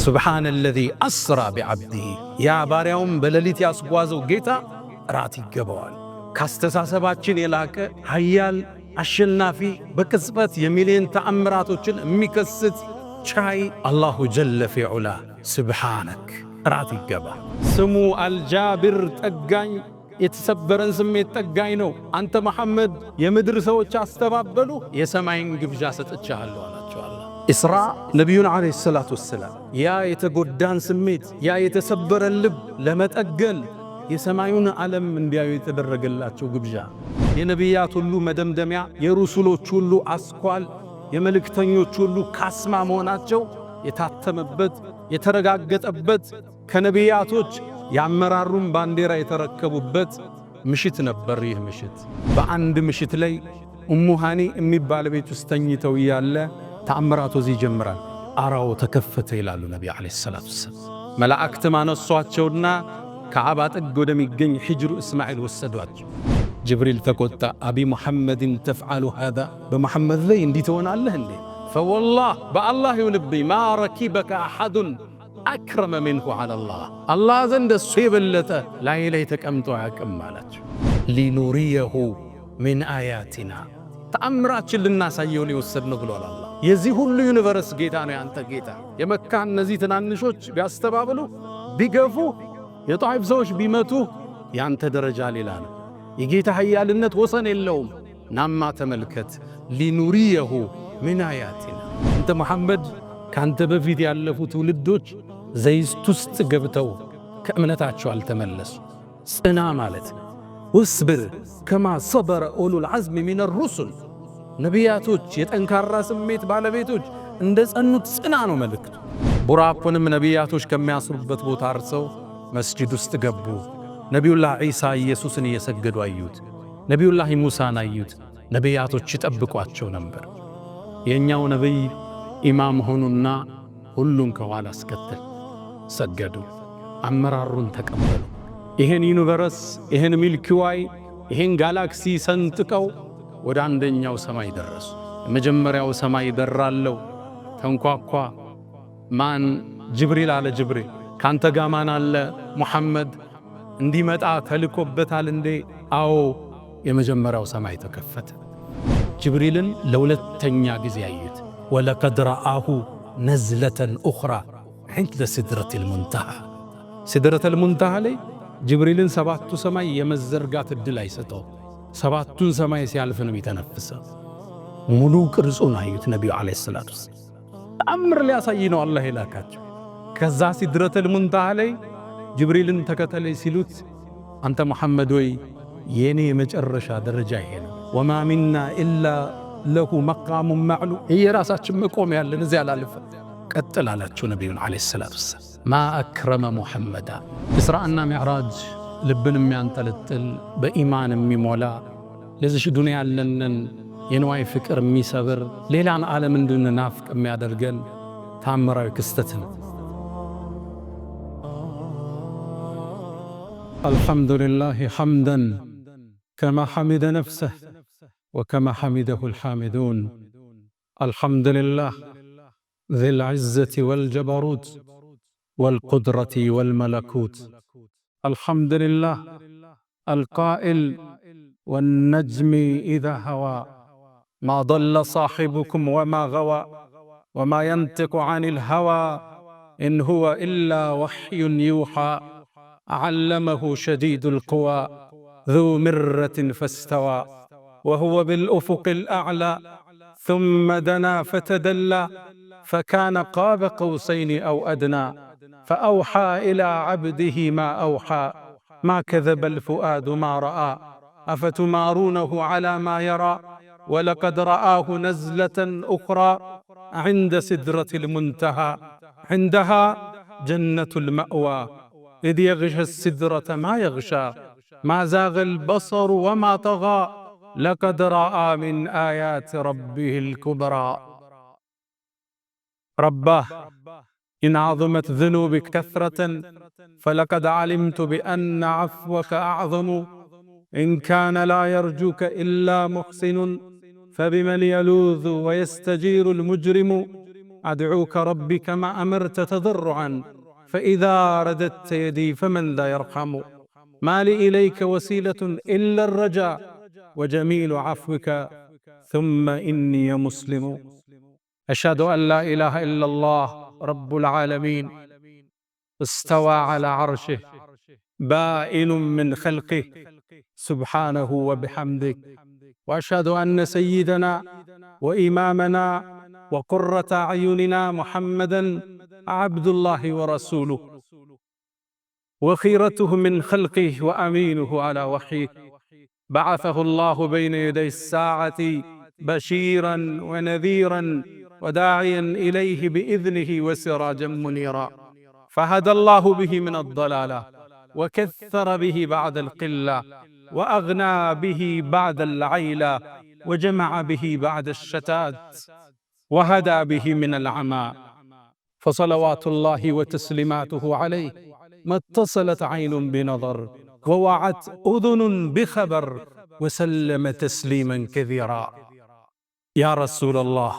سبحان الذي أسرى بعبده يا باريوم بلليت ياسقوازو جيتا راتي قبوال كاستساسباتشن يلاك هيال الشلنافي بكسبت يميلين تأمراتوچن ميكست شاي الله جل في علاه سبحانك راتي قبا سمو الجابر تقاين يتسبرن سميت تقاين نو أنت محمد يمدر سوچ استبابلو يسمعين قبجاست اتشاهلو إسراء نبينا عليه الصلاة والسلام يا يتقدان سميت يا يتسبر اللب لما تأقل يسمعون علم من دياو يتدرق الله شو قبجا ينبيات اللو مدمدميا يرسلو تشولو أسقوال يملك تنيو تشولو كاسما موناتشو يتاتمبت يترقاقت أبت كنبياتوش يعمرارون بانديرا يتركبوبت مشيت نبريه مشيت بعند مشيت لي أمو هاني أمي بالبيت استنيتو يالله تأمراتو زي جمران أراو تكفت إلى النبي عليه الصلاة والسلام ملائكة ما نصوات شورنا كعبات قدم الجن حجر إسماعيل والسدوات جبريل تقول أبي محمد تفعل هذا بمحمد ذي انديتون الله اندي فوالله بالله ينبي ما ركبك أحد أكرم منه على الله الله زند السيب اللتا لا إليتك أمتعك أمالك لنريه من آياتنا تأمرات للناس أيوني والسبن قلوا الله يزي هلو يونيفرس جيتاني أنت جيتا يمكان نزيتنا النشوش بيستبابلو بيقفو يطعب زوج بيمتو يانت درجة للانا يجيتا حيا للنت وصن اللوم نما تملكت لنريه من آياتنا أنت محمد كانت بفيدي ألفو تولدوش زي ستوست قبتو كأمنتاتشو التملس سنا مالت واصبر كما صبر أولو العزم من الرسل ነቢያቶች የጠንካራ ስሜት ባለቤቶች እንደጸኑት ጽናኑ መልእክቱ ቡራቁንም ነቢያቶች ከሚያስሩበት ቦታ አርሰው መስጂድ ውስጥ ገቡ። ነቢዩላህ ዒሳ ኢየሱስን እየሰገዱ አዩት። ነቢዩላህ ሙሳን አዩት። ነቢያቶች ይጠብቋቸው ነበር። የኛው ነቢይ ኢማም ሆኑና ሁሉን ከኋላ አስከተል ሰገዱ። አመራሩን ተቀበሉ። ይሄን ዩኒቨርስ ይሄን ሚልኪ ዌይ ይሄን ጋላክሲ ሰንጥቀው ወደ አንደኛው ሰማይ ደረሱ። የመጀመሪያው ሰማይ በራለው ተንኳኳ። ማን? ጅብሪል አለ። ጅብሪል ካንተ ጋር ማን አለ? ሙሐመድ እንዲመጣ ተልኮበታል እንዴ? አዎ። የመጀመሪያው ሰማይ ተከፈተ። ጅብሪልን ለሁለተኛ ጊዜ አዩት። ወለቀድ ረአሁ ነዝለተን ኡኽራ ዐንደ ሲድረቲል ሙንተሃ። ሲድረተል ሙንተሃ ላይ ጅብሪልን ሰባቱ ሰማይ የመዘርጋት እድል አይሰጠው። ሰባቱን ሰማይ ሲያልፍ ነው የሚተነፍሰው። ሙሉ ቅርጹን አዩት ነቢዩ ዓለይሂ ሰላቱ ወሰላም። ተአምር ሊያሳይ ነው አላህ የላካቸው። ከዛ ሲድረተል ሙንተሃ ላይ ጅብሪልን ተከተለኝ ሲሉት አንተ መሐመድ ወይ የኔ የመጨረሻ ደረጃ ይሄ ነው። ወማ ሚና ኢላ ለሁ መቃሙን ማዕሉም። የራሳችን መቆም ያለን እዚያ ላልፈ ቀጥል አላቸው ነቢዩን ዓለይሂ ሰላቱ ወሰላም። ማ አክረመ ሙሐመዳ። ኢስራእና ሚዕራጅ ልብን የሚያንጠለጥል በኢማን የሚሞላ ለዚህ ዱንያ ያለንን የንዋይ ፍቅር የሚሰብር ሌላን ዓለም እንድንናፍቅ የሚያደርገን ታምራዊ ክስተት ነው። አልሐምዱሊላህ ሐምደን ከማ ሐሚደ ነፍሰህ ወከማ ሐሚደሁ አልሐሚዱን። አልሐምዱሊላህ ዚል ዒዘቲ ወልጀበሩት ወልቁድረቲ ወልመለኩት። الحمد لله القائل والنجم إذا هوى ما ضل صاحبكم وما غوى وما ينطق عن الهوى إن هو إلا وحي يوحى علمه شديد القوى ذو مرة فاستوى وهو بالأفق الأعلى ثم دنا فتدلى فكان قاب قوسين أو أدنى فأوحى إلى عبده ما أوحى ما كذب الفؤاد ما رأى أفتمارونه على ما يرى ولقد رآه نزلة أخرى عند سدرة المنتهى عندها جنة المأوى إذ يغشى السدرة ما يغشى ما زاغ البصر وما طغى لقد رأى من آيات ربه الكبرى. رباه إن عظمت ذنوبك كثرة فلقد علمت بأن عفوك أعظم إن كان لا يرجوك إلا محسن فبمن يلوذ ويستجير المجرم أدعوك ربي كما أمرت تضرعا، فإذا رددت يدي فمن ذا يرحم. ما لي إليك وسيلة إلا الرجاء، وجميل عفوك ثم إني مسلم. أشهد أن لا إله إلا الله رب العالمين، استوى على عرشه، بائن من خلقه سبحانه وبحمده. وأشهد أن سيدنا وإمامنا وقرة أعيننا محمدًا عبد الله ورسوله، وخيرته من خلقه وأمينه على وحيه. بعثه الله بين يدي الساعة بشيرا ونذيرا وداعيا إليه بإذنه وسراجا منيرا، فهدى الله به من الضلالة، وكثر به بعد القلة، وأغنى به بعد العيلة، وجمع به بعد الشتات، وهدى به من العمى. فصلوات الله وتسليماته عليه ما اتصلت عين بنظر، ووعت أذن بخبر، وسلم تسليما كثيرا. يا رسول الله،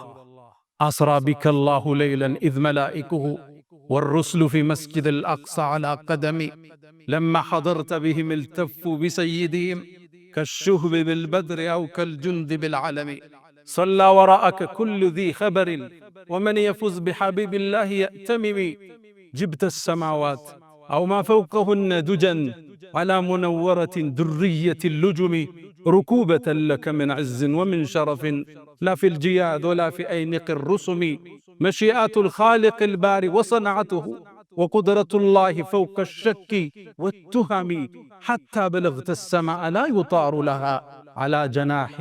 أسرى بك الله ليلا إذ ملائكه والرسل في مسجد الأقصى على قدمي، لما حضرت بهم التفوا بسيدهم كالشهب بالبدر أو كالجند بالعلم. صلى وراءك كل ذي خبر، ومن يفز بحبيب الله يأتمم. جبت السماوات أو ما فوقهن دجا على منورة درية اللجم، ركوبة لك من عز ومن شرف، لا في الجياد ولا في أينق الرسم. مشيئات الخالق الباري وصنعته، وقدرة الله فوق الشك والتهم، حتى بلغت السماء لا يطار لها على جناح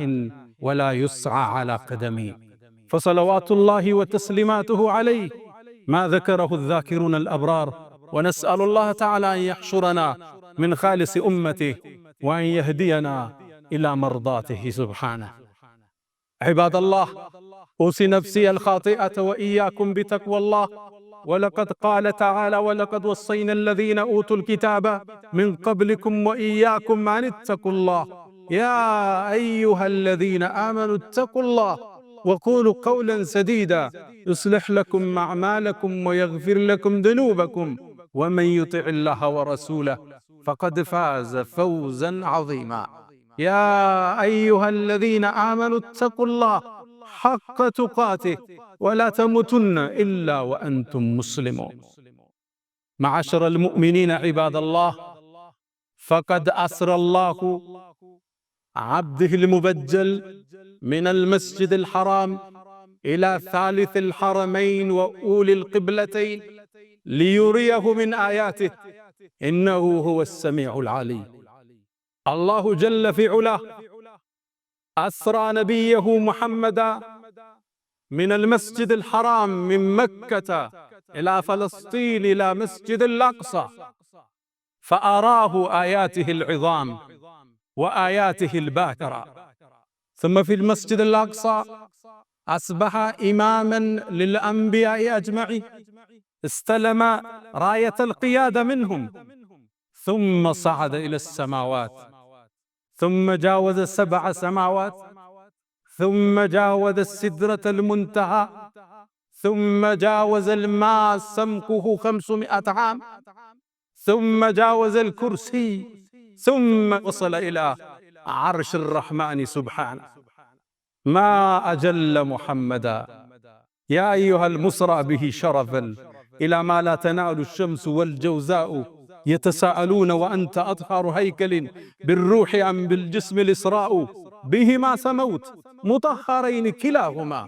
ولا يسعى على قدم. فصلوات الله وتسليماته عليه ما ذكره الذاكرون الأبرار، ونسأل الله تعالى أن يحشرنا من خالص أمته، وأن يهدينا إلى مرضاته سبحانه. عباد الله، أوصي نفسي الخاطئة وإياكم بتقوى الله. ولقد قال تعالى: ولقد وصينا الذين أوتوا الكتاب من قبلكم وإياكم أن اتقوا الله، يا أيها الذين آمنوا اتقوا الله وقولوا قولا سديدا يصلح لكم أعمالكم ويغفر لكم ذنوبكم، ومن يطع الله ورسوله فقد فاز فوزا عظيما. يا أيها الذين آمنوا اتقوا الله حق تقاته ولا تموتن إلا وأنتم مسلمون. معاشر المؤمنين عباد الله، فقد أسرى الله عبده المبجل من المسجد الحرام إلى ثالث الحرمين وأولي القبلتين ليريه من آياته، إنه هو السميع العليم. الله جل في علاه أسرى نبيه محمدا من المسجد الحرام من مكة إلى فلسطين إلى مسجد الأقصى، فأراه آياته العظام وآياته الباهرة. ثم في المسجد الأقصى أصبح إماما للأنبياء أجمعين، استلم راية القيادة منهم، ثم صعد إلى السماوات، ثم جاوز 7 سماوات، ثم جاوز السدرة المنتهى، ثم جاوز الماء سمكه 500 عام، ثم جاوز الكرسي، ثم وصل إلى عرش الرحمن سبحانه. ما أجل محمدا، يا أيها المسرى به شرفا إلى ما لا تنال الشمس والجوزاء، يتساءلون وأنت أطهر هيكل بالروح أم بالجسم الإسراء، بهما سموت مطهرين كلاهما،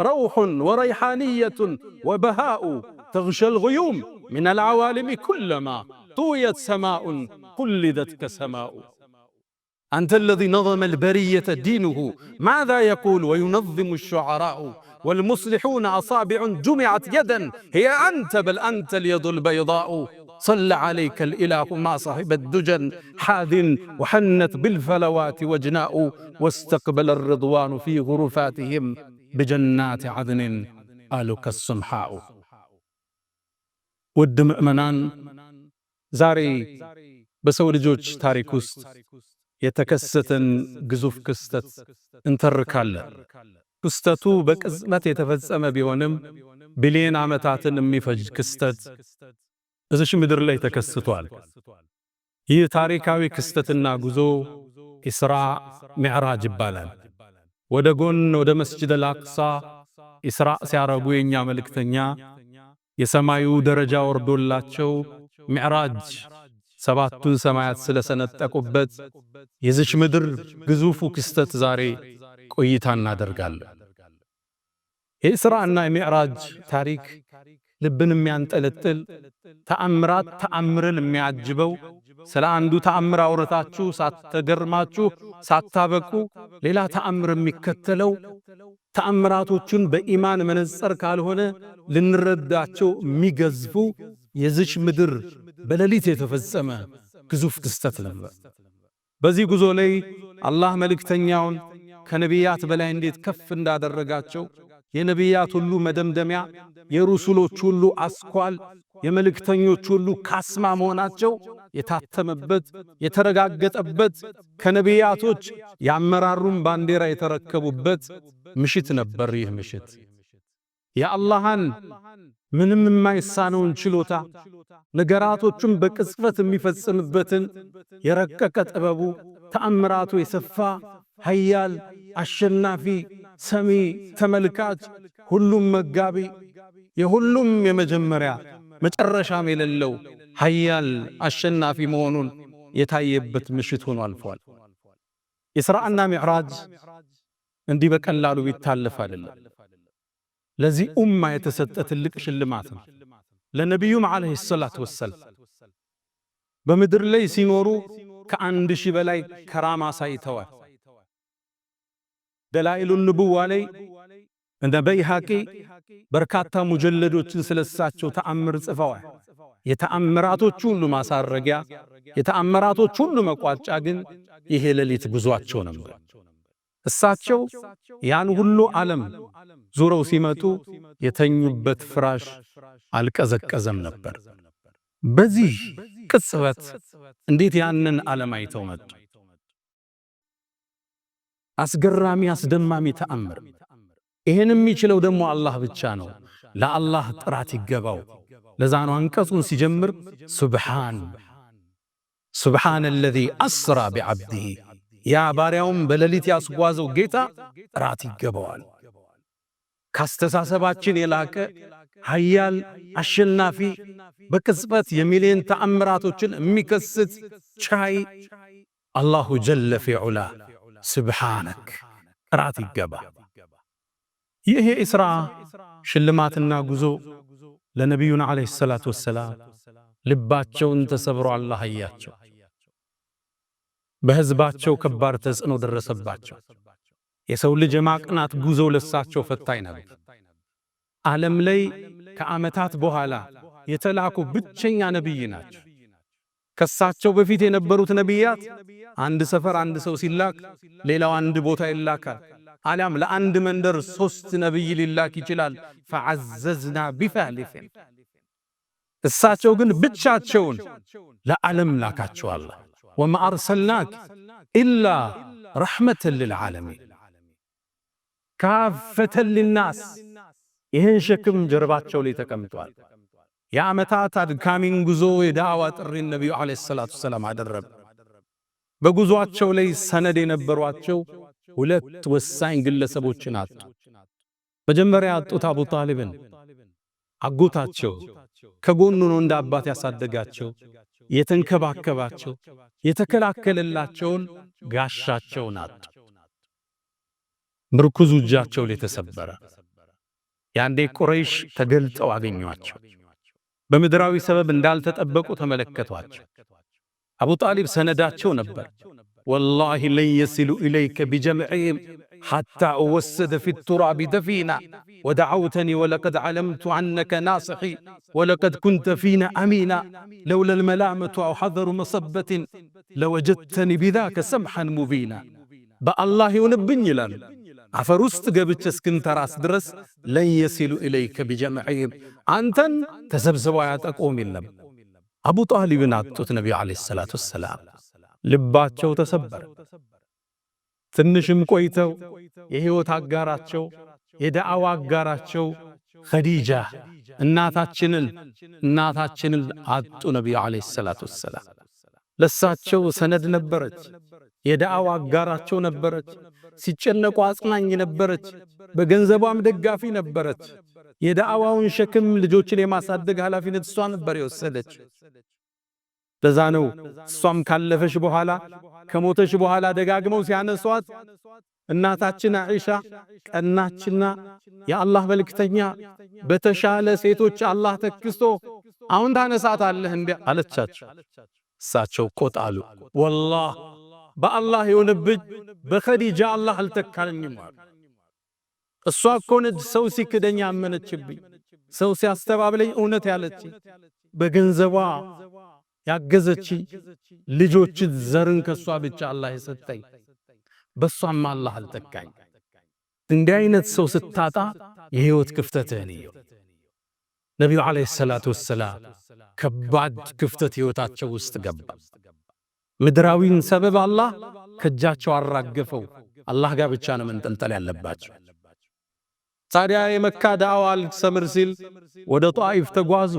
روح وريحانية وبهاء، تغشى الغيوم من العوالم كلما طويت سماء قلدت كسماء. أنت الذي نظم البرية دينه، ماذا يقول وينظم الشعراء؟ والمصلحون أصابع جمعت يدا، هي أنت بل أنت اليد البيضاء. صلى عليك الإله ما صاحب الدجن حاذ، وحنت بالفلوات وجناء، واستقبل الرضوان في غرفاتهم بجنات عدن آلك السمحاء. ውድ ምእመናን፣ ዛሬ በሰው ልጆች ታሪክ ውስጥ የተከሰተን ግዙፍ ክስተት እንተርካለን። ክስተቱ በቅጽበት የተፈጸመ ቢሆንም ቢሊየን ዓመታትን የሚፈጅ ክስተት እዚች ምድር ላይ ተከስቷል። ይህ ታሪካዊ ክስተትና ጉዞ ኢስራ ሚዕራጅ ይባላል። ወደ ጎን ወደ መስጂድ አልአቅሳ ኢስራ ሲያረጉ የኛ መልእክተኛ የሰማዩ ደረጃ ወርዶላቸው ሚዕራጅ ሰባቱን ሰማያት ስለሰነጠቁበት የዚች ምድር ግዙፉ ክስተት ዛሬ ቆይታ እናደርጋለን። የኢስራእና የሚዕራጅ ታሪክ ልብን የሚያንጠለጥል ተአምራት ተአምርን የሚያጅበው ስለ አንዱ ተአምር አውርታችሁ ሳትገርማችሁ ሳታበቁ ሌላ ተአምር የሚከተለው ተአምራቶቹን በኢማን መነጽር ካልሆነ ልንረዳቸው የሚገዝፉ የዚች ምድር በሌሊት የተፈጸመ ግዙፍ ክስተት ነበር። በዚህ ጉዞ ላይ አላህ መልእክተኛውን ከነቢያት በላይ እንዴት ከፍ እንዳደረጋቸው የነቢያት ሁሉ መደምደሚያ የሩሱሎች ሁሉ አስኳል የመልእክተኞች ሁሉ ካስማ መሆናቸው የታተመበት የተረጋገጠበት ከነቢያቶች ያመራሩን ባንዲራ የተረከቡበት ምሽት ነበር። ይህ ምሽት የአላህን ምንም የማይሳነውን ችሎታ ነገራቶቹን በቅጽበት የሚፈጽምበትን የረቀቀ ጥበቡ ተአምራቱ የሰፋ ኃያል አሸናፊ ሰሚ ተመልካች ሁሉም መጋቢ የሁሉም የመጀመሪያ መጨረሻም የሌለው ኃያል አሸናፊ መሆኑን የታየበት ምሽት ሆኖ አልፏል። ኢስራእና ሚዕራጅ እንዲህ በቀላሉ ቢታለፍ አይደለም። ለዚህ ኡማ የተሰጠ ትልቅ ሽልማት ነው። ለነቢዩም ዓለይሂ ሰላቱ ወሰላም በምድር ላይ ሲኖሩ ከ1000 በላይ ከራማ ሳይተዋል። ደላኢሉን ንቡዋ ላይ እንደ በይሃቂ በርካታ ሙጀለዶችን ስለሳቸው ተአምር ጽፈዋል። የተአምራቶች ሁሉ ማሳረጊያ የተአምራቶች ሁሉ መቋጫ ግን ይሄ ሌሊት ጉዟቸው ነበር። እሳቸው ያን ሁሉ ዓለም ዙረው ሲመጡ የተኙበት ፍራሽ አልቀዘቀዘም ነበር። በዚህ ቅጽበት እንዴት ያንን ዓለም አይተው መጡ? አስገራሚ አስደማሚ ተአምር። ይሄን የሚችለው ደግሞ አላህ ብቻ ነው። ለአላህ ጥራት ይገባው። ለዛ ነው አንቀጹን ሲጀምር ሱብሓነ አለዚ አስራ ቢዐብዲሂ ያ ባሪያውም በሌሊት ያስጓዘው ጌታ ጥራት ይገባዋል። ካስተሳሰባችን የላቀ ኃያል አሸናፊ በቅጽበት የሚሊየን ተአምራቶችን የሚከስት ቻይ አላሁ ጀለ ፊዑላ ሱብሓነክ ጥራት ይገባ። ይህ የኢስራ ሽልማትና ጉዞ ለነቢዩና ዓለይሂ ሰላቱ ወሰላም ልባቸውን ተሰብሮ አላህ አያቸው። በሕዝባቸው ከባድ ተጽዕኖ ደረሰባቸው። የሰው ልጅ የማቅናት ጉዞ ለሳቸው ፈታኝ ነበር። ዓለም ላይ ከዓመታት በኋላ የተላኩ ብቸኛ ነቢይ ናቸው። ከሳቸው በፊት የነበሩት ነቢያት አንድ ሰፈር አንድ ሰው ሲላክ ሌላው አንድ ቦታ ይላካል። አሊያም ለአንድ መንደር 3 ነቢይ ሊላክ ይችላል። ፈዐዘዝና ቢፋሊፊን እሳቸው ግን ብቻቸውን ለዓለም ላካቸው። አላህ ወማ አርሰልናክ ኢላ ረሕመተን ልልዓለሚን ካፈተን ሊናስ ይህን ሸክም ጀርባቸው ላይ ተቀምጧል። የዓመታት አድካሚን ጉዞ የዳዕዋ ጥሪን ነቢዩ ዓለይሂ ሰላቱ ወሰላም አደረጉ። በጉዞአቸው ላይ ሰነድ የነበሯቸው 2 ወሳኝ ግለሰቦችን አጡ። መጀመሪያ ያጡት አቡ ጣሊብን አጎታቸው ከጎኑ ነው እንደ አባት ያሳደጋቸው የተንከባከባቸው የተከላከለላቸውን ጋሻቸውን አጡ። ምርኩዙ እጃቸው ላይ ተሰበረ። ያንዴ ቁረይሽ ተገልጠው አገኟቸው። በምድራዊ ሰበብ እንዳልተጠበቁ ተመለከቷቸው። አቡ ጣሊብ ሰነዳቸው ነበር። ወላሂ ለን የሲሉ ኢለይከ ቢጀምዕህም ሐታ እወሰደ ፊ ቱራቢ ደፊና ወደዐውተኒ ወለቀድ ዓለምቱ ዐነከ ናስሒ ወለቀድ ኩንተ ፊና አሚና ለውላ ልመላመቱ አው ሐዘሩ መሰበትን ለወጀድተኒ ቢዛከ ሰምሐን ሙቢና። በአላህ ይሁንብኝ ይላሉ። አፈር ውስጥ ገብቼ እስክንተራስ ድረስ ለን የሲሉ ኢለይከ ቢጀምዕህም አንተን ተሰብስበው አያጠቁም የለም። አቡ ጣሊብን አጡት። ነቢዩ ዓለይሂ ሰላቱ ወሰላም ልባቸው ተሰበረ። ትንሽም ቆይተው የሕይወት አጋራቸው የዳዕዋ አጋራቸው ኸዲጃ እናታችንን አጡ። ነቢዩ ዓለይሂ ሰላቱ ወሰላም ለሳቸው ሰነድ ነበረች፣ የዳዕዋ አጋራቸው ነበረች፣ ሲጨነቁ አጽናኝ ነበረች፣ በገንዘቧም ደጋፊ ነበረች። የዳዕዋውን ሸክም ልጆችን የማሳደግ ኃላፊነት እሷ ነበር የወሰደች። ለዛ ነው እሷም ካለፈሽ በኋላ ከሞተሽ በኋላ ደጋግመው ሲያነሷት እናታችን አይሻ ቀናችና የአላህ መልእክተኛ በተሻለ ሴቶች አላህ ተክስቶ አሁን ታነሳታለህ እንዴ አለቻቸው። እሳቸው ቆጣሉ። ወላሂ በአላህ የሆነብኝ በኸዲጃ አላህ አልተካልኝም አሉ። እሷ እኮ ነች ሰው ሲክደኝ አመነችብኝ፣ ሰው ሲያስተባብለኝ እውነት ያለች፣ በገንዘቧ ያገዘች፣ ልጆች ዘርን ከሷ ብቻ አላህ የሰጠኝ፣ በሷም አላህ አልተካኝ። እንዲህ አይነት ሰው ስታጣ የህይወት ክፍተትህን ይየው። ነቢዩ ዓለይሂ ሰላቱ ወሰላም ከባድ ክፍተት ህይወታቸው ውስጥ ገባ። ምድራዊን ሰበብ አላህ ከእጃቸው አራገፈው። አላህ ጋር ብቻ ነው መንጠልጠል ያለባቸው። ታዲያ የመካ ዳዕዋ አልሰምር ሲል ወደ ጧኢፍ ተጓዙ።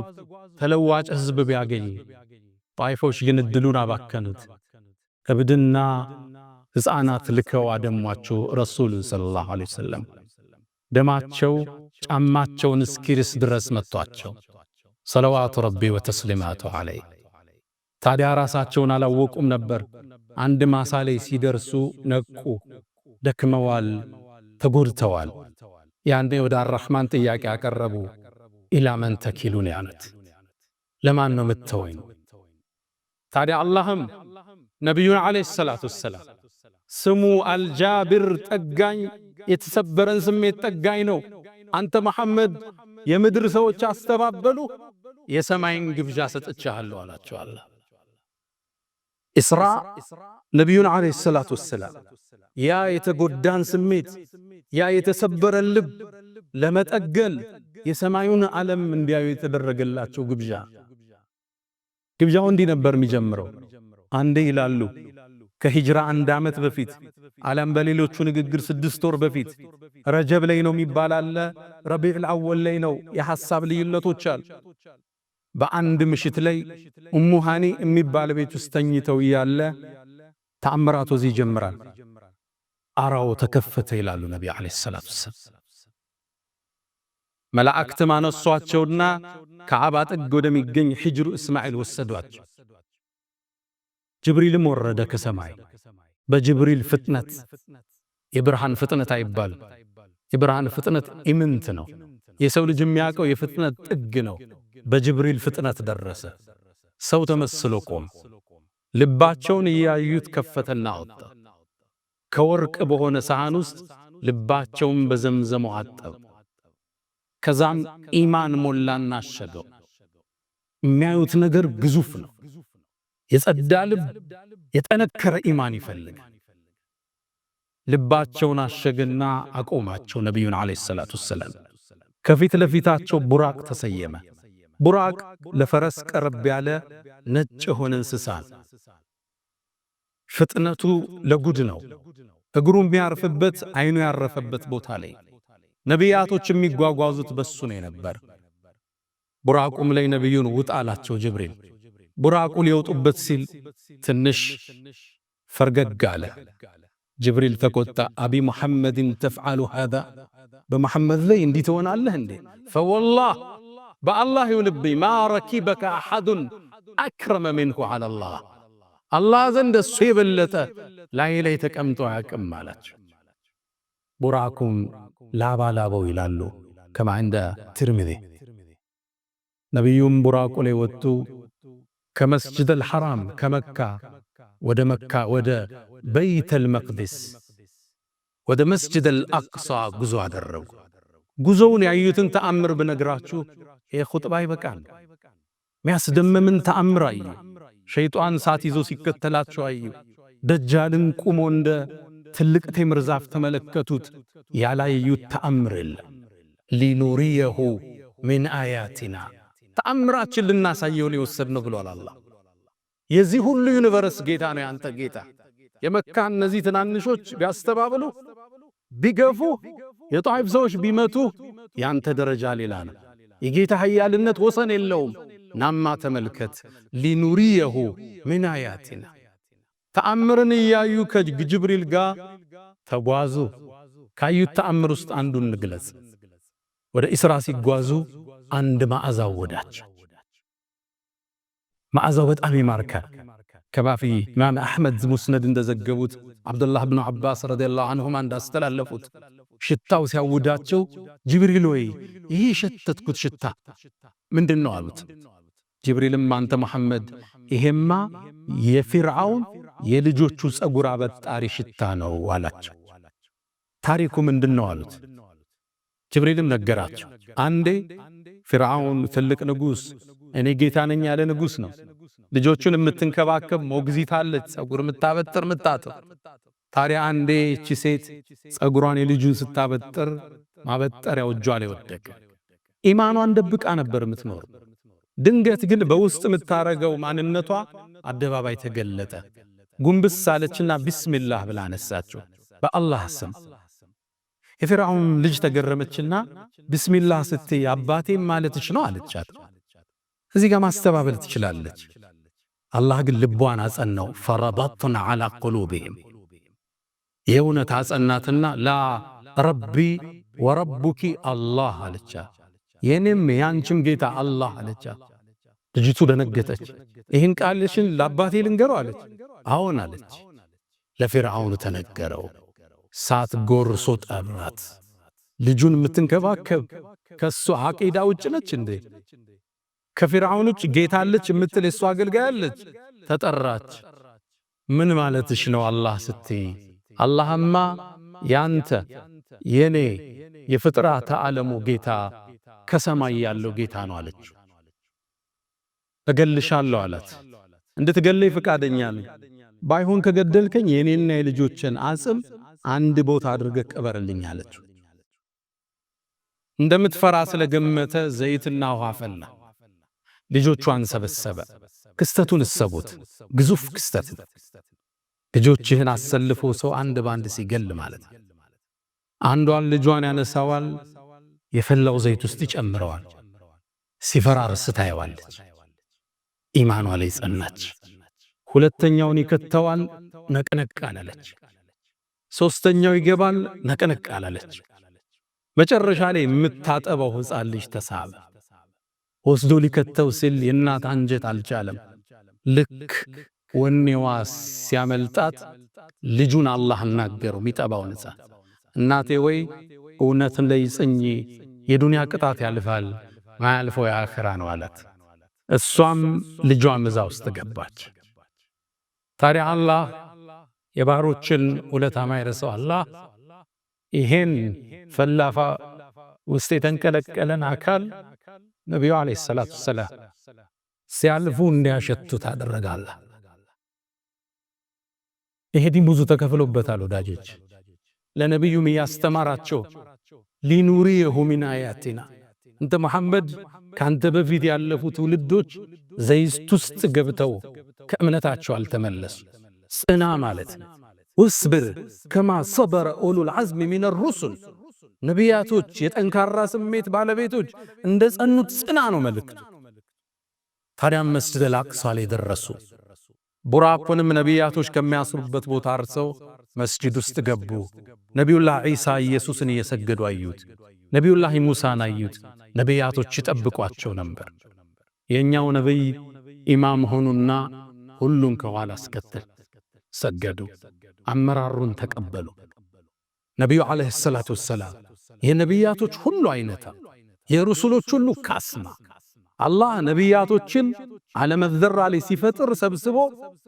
ተለዋጭ ህዝብ ቢያገኙ፣ ጧኢፎች ግን እድሉን አባከኑት። እብድና ሕፃናት ልከው አደሟቸው ረሱሉን ሰለላሁ ዐለይሂ ወሰለም። ደማቸው ጫማቸውን እስኪርስ ድረስ መቷቸው። ሰለዋቱ ረቢ ወተስሊማቱ ዐለይህ። ታዲያ ራሳቸውን አላወቁም ነበር። አንድ ማሳ ላይ ሲደርሱ ነቁ። ደክመዋል፣ ተጎድተዋል። ያንዴ ወደ አርረሕማን ጥያቄ ያቀረቡ። ኢላ መን ተኪሉን ያሉት፣ ለማን ነው የምትተወኝ? ታዲያ አላህም ነቢዩን ዓለይሂ ሰላቱ ወሰላም ስሙ አልጃብር ጠጋኝ፣ የተሰበረን ስሜት ጠጋኝ ነው። አንተ መሐመድ የምድር ሰዎች አስተባበሉ፣ የሰማይን ግብዣ ሰጥቻለሁ አላቸው። አላህ ኢስራ ነቢዩን ዓለይሂ ሰላቱ ወሰላም ያ የተጎዳን ስሜት፣ ያ የተሰበረን ልብ ለመጠገል የሰማዩን ዓለም እንዲያዩ የተደረገላቸው ግብዣ። ግብዣው እንዲህ ነበር የሚጀምረው። አንዴ ይላሉ ከሂጅራ 1 ዓመት በፊት አለም በሌሎቹ ንግግር 6 ወር በፊት ረጀብ ላይ ነው የሚባል አለ፣ ረቢዑል አወል ላይ ነው። የሐሳብ ልዩነቶች አሉ። በአንድ ምሽት ላይ ኡሙ ሃኒ የሚባል ቤት ውስጥ ተኝተው ያለ ተአምራቱ እዚህ ይጀምራል። አራው ተከፈተ ይላሉ ነብዩ አለይሂ ሰላቱ ወሰለም። መላእክት ማነሷቸውና ከዓባ ጥግ ወደሚገኝ ሂጅሩ እስማኤል ወሰዷቸው። ጅብሪልም ወረደ ከሰማይ። በጅብሪል ፍጥነት፣ የብርሃን ፍጥነት አይባል፣ የብርሃን ፍጥነት ኢምንት ነው። የሰው ልጅ የሚያውቀው የፍጥነት ጥግ ነው። በጅብሪል ፍጥነት ደረሰ። ሰው ተመስሎ ቆም። ልባቸውን እያዩት ከፈተና አወጣ። ከወርቅ በሆነ ሳህን ውስጥ ልባቸውን በዘምዘም አጠበ። ከዛም ኢማን ሞላና አሸገው። የሚያዩት ነገር ግዙፍ ነው። የጸዳ ልብ የጠነከረ ኢማን ይፈልጋል። ልባቸውን አሸገና አቆማቸው። ነቢዩን ዓለይሂ ሰላቱ ወሰላም ከፊት ለፊታቸው ቡራቅ ተሰየመ። ቡራቅ ለፈረስ ቀረብ ያለ ነጭ የሆነ እንስሳ፣ ፍጥነቱ ለጉድ ነው። እግሩ የሚያርፍበት አይኑ ያረፈበት ቦታ ላይ ነቢያቶች የሚጓጓዙት በሱ ነው ነበር። ቡራቁም ላይ ነቢዩን ውጣ አላቸው ጅብሪል። ቡራቁ ሊወጡበት ሲል ትንሽ ፈርገግ አለ። ጅብሪል ተቆጣ። አቢ ሙሐመድን ተፍዓሉ ሃዛ፣ በመሐመድ ላይ እንዲህ ትሆናለህ እንዴ? ፈወላህ በአላህ ይሁንብኝ ማ ረኪበከ አሐዱን አክረመ ሚንሁ ዐለላህ፣ አላህ ዘንድ እሱ የበለጠ ላይ ተቀምጦ አያውቅም አላቸው። ቡራኩም ላባላበው ይላሉ ከማ እንደ ትርሚዚ። ነቢዩም ቡራቁ ላይ ወጡ። ከመስጅድ አልሐራም ከመካ ወደ በይተል መቅዲስ ወደ መስጅድ አልአቅሳ ጉዞ አደረጉ። ጉዞውን ያዩትን ተአምር ብነግራችሁ ይህ ኹጥባ ይበቃል። ሚያስደምምን ተአምር አዩ። ሸይጣን ሳት ይዞ ሲከተላቸው አዩ። ደጃልን ቁሞ እንደ ትልቅ ቴምር ዛፍ ተመለከቱት። ያላዩት ተአምር የለም። ሊኑሪየሁ ሚን አያቲና፣ ተአምራችን ልናሳየው ነው የወሰድነው ብሏል አላህ። የዚህ ሁሉ ዩኒቨርስ ጌታ ነው ያንተ ጌታ። የመካ እነዚህ ትናንሾች ቢያስተባብሉ ቢገፉ የጣይፍ ሰዎች ቢመቱ ያንተ ደረጃ ሌላ ነው። የጌታ ኃያልነት ወሰን የለውም። ናማ ተመልከት ሊኑሪየሁ ምን አያቲና ተአምርን እያዩ ከጅብሪል ጋር ተጓዙ። ካዩት ተአምር ውስጥ አንዱን እንግለጽ። ወደ ኢስራ ሲጓዙ አንድ መዓዛ ወዳቸው። መዓዛው በጣም ይማርካል። ከባፊ ኢማም አሕመድ ሙስነድ እንደዘገቡት አብዱላህ ብኑ ዓባስ ረዲየላሁ ዐንሁማ እንዳስተላለፉት ሽታው ሲያውዳቸው ጅብሪል ወይ ይህ የሸተትኩት ሽታ ምንድን ነው አሉት። ጅብሪልም አንተ መሐመድ ይሄማ የፊርዓውን የልጆቹ ጸጉር አበጣሪ ሽታ ነው አላቸው። ታሪኩ ምንድን ነው አሉት። ጅብሪልም ነገራቸው። አንዴ ፊርዓውን ትልቅ ንጉሥ እኔ ጌታ ነኝ ያለ ንጉሥ ነው። ልጆቹን የምትንከባከብ ሞግዚት አለች፣ ጸጉር የምታበጥር ምታጥር። ታዲያ አንዴ እቺ ሴት ጸጉሯን የልጁን ስታበጥር ማበጠሪያው እጇ ላይ ወደቀ። ኢማኗን ደብቃ ነበር የምትኖር። ድንገት ግን በውስጥ የምታረገው ማንነቷ አደባባይ ተገለጠ። ጉንብስ አለችና ቢስሚላህ ብላ አነሳቸው፣ በአላህ ስም። የፊርዓውን ልጅ ተገረመችና ቢስሚላህ ስትይ አባቴም ማለትሽ ነው አለቻት። እዚህ ጋር ማስተባበል ትችላለች። አላህ ግን ልቧን አጸናው። ፈረበጥና ዐላ ቁሉብህም የእውነት አጸናትና ላ ረቢ ወረቡኪ አላህ አለቻት። የኔም ያንቺም ጌታ አላህ አለቻት። ልጅቱ ደነገጠች። ይህን ቃልሽን ለአባቴ ልንገረው አለች። አዎን አለች። ለፊርዓውን ተነገረው። ሳት ጎርሶ ጠራት። ልጁን የምትንከባከብ ከሱ አቂዳ ውጭ ነች እንዴ? ከፊርዓውን ውጭ ጌታ አለች የምትል የሱ አገልጋይ አለች። ተጠራች። ምን ማለትሽ ነው አላህ ስትይ? አላህማ ያንተ የኔ የፍጥረተ ዓለሙ ጌታ ከሰማይ ያለው ጌታ ነው አለች። እገልሻለሁ አላት። እንድትገለይ ፍቃደኛ ነኝ። ባይሆን ከገደልከኝ የኔና የልጆችን አጽም አንድ ቦታ አድርገህ ቀበርልኝ አለችው። እንደምትፈራ ስለገመተ ዘይትና ውሃ ፈላ። ልጆቿን ሰበሰበ። ክስተቱን እሰቡት፣ ግዙፍ ክስተት። ልጆችህን አሰልፎ ሰው አንድ ባንድ ሲገል ማለት ነው። አንዷን ልጇን ያነሳዋል፣ የፈላው ዘይት ውስጥ ይጨምረዋል። ሲፈራርስ ታየዋለች። ኢማኗ ላይ ጸናች። ሁለተኛውን ይከተዋል፣ ነቅነቅ አላለች። ሶስተኛው ይገባል፣ ነቅነቅ አላለች። መጨረሻ ላይ የምታጠበው ሕፃን ልጅ ተሳበ። ወስዶ ሊከተው ሲል የእናት አንጀት አልቻለም። ልክ ወኔዋ ሲያመልጣት ልጁን አላህ አናገረው። ሚጠባውን ሕፃን እናቴ ወይ እውነትን ላይ ጽኚ፣ የዱንያ ቅጣት ያልፋል፣ ማያልፈው የአኺራ ነው አላት። እሷም ልጇም እዛ ውስጥ ገባች። ታዲያ አላህ የባሮችን ውለታ ማይረሳው አላህ ይሄን ፈላፋ ውስጥ የተንቀለቀለን አካል ነቢዩ ዓለይሂ ሰላቱ ወሰላም ሲያልፉ እንዲያሸቱት አደረጋለህ። ይሄ ዲን ብዙ ተከፍሎበታል ወዳጆች። ለነቢዩም ያስተማራቸው ሊኑሪየሁ ሚን አያቲና እንተ መሐመድ ካንተ በፊት ያለፉ ትውልዶች ዘይት ውስጥ ገብተው ከእምነታቸው አልተመለሱ። ጽና ማለት ወስብር ከማ ሰበረ ኡሉል ዐዝሚ ሚነ ሩሱል ነቢያቶች የጠንካራ ስሜት ባለቤቶች እንደ ጸኑት ጽና ነው መልእክቱ። ታዲያም መስጂደል አቅሷ ላይ ደረሱ። ቡራቁንም ነቢያቶች ከሚያስሩበት ቦታ አርሰው መስጂድ ውስጥ ገቡ። ነቢዩላህ ዒሳ ኢየሱስን እየሰገዱ አዩት። ነቢዩላህ ሙሳን አዩት። ነቢያቶች ይጠብቋቸው ነበር። የኛው ነቢይ ኢማም ሆኑና ሁሉን ከኋላ አስከተል ሰገዱ። አመራሩን ተቀበሉ። ነቢዩ ዓለይሂ ሰላቱ ወሰላም የነቢያቶች ሁሉ አይነታ የሩሱሎች ሁሉ ካስማ አላህ ነቢያቶችን ዓለመዘራ ላይ ሲፈጥር ሰብስቦ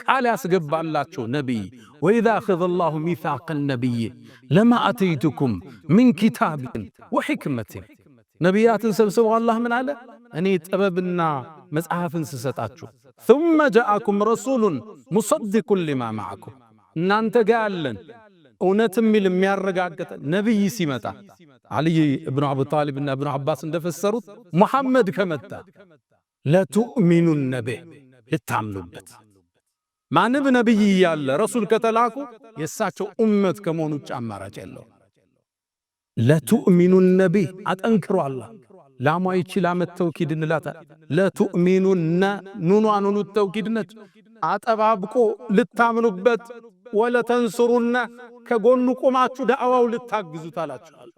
ቃል ያስገባላቸው ነቢይ ወኢዛ አኸዘ አላሁ ሚሳቀ ነቢይ ለማ አተይቱኩም ሚን ኪታብን ወሕክመትን ነቢያትን ሰብስቦ አላህ ምን አለ? እኔ ጥበብና መጽሐፍን ስሰጣችሁ ثم جاءكم رسول مصدق لما معكم እናንተ ጋር ያለን እውነትም የሚያረጋግጥ ነቢይ ሲመጣ አልይ ኢብኑ አቡ ጣሊብ እና ኢብኑ አባስ እንደፈሰሩት ሙሐመድ ከመጣ ለቱእሚኑነ ቢህ ልታምኑበት። ማንም ነቢይ ያለ ረሱል ከተላኩ የእሳቸው ኡመት ከመሆኑ ውጭ አማራጭ የለው። ለቱእሚኑነ ቢህ አጠንክሮ አላህ ላሟ ይችል አመት ተውኪድ እንላታል። ለቱእሚኑነ ኑኗኑኑ ተውኪድነት አጠባብቆ ልታምኑበት ወለተንሱሩነ ከጎኑ ቆማችሁ ዳዕዋው ልታግዙት አላችኋል።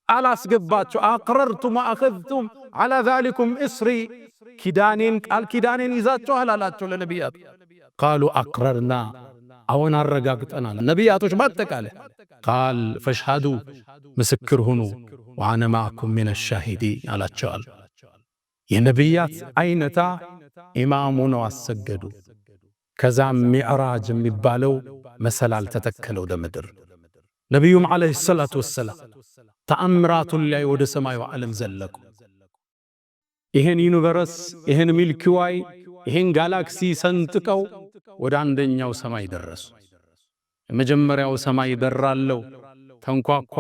አላስገባችሁ አቅረርቱም ወአኸዝቱም ዐላ ዛሊኩም እስሪ ኪዳኔን ቃል ኪዳኔን ይዛችኋል አላቸው ለነቢያት። ቃሉ አቅረርና አዎን አረጋግጠናል። ነቢያቶች ባጠቃላይ ቃል ፈሽሃዱ ምስክር ሁኑ ወአነ ማዕኩም ሚነ ሻሂዲን አላቸዋል። የነቢያት አይነታ ኢማሙ ነው አሰገዱ። ከዛም ሚዕራጅ የሚባለው መሰላል ተተከለ ወደ ምድር። ነቢዩም ዓለይሂ ሰላቱ ወሰላም ተአምራቱን ላይ ወደ ሰማዩ ዓለም ዘለቁ። ይሄን ዩኒቨርስ ይሄን ሚልኪ ዋይ ይሄን ጋላክሲ ሰንጥቀው ወደ አንደኛው ሰማይ ደረሱ። የመጀመሪያው ሰማይ በራለው ተንኳኳ።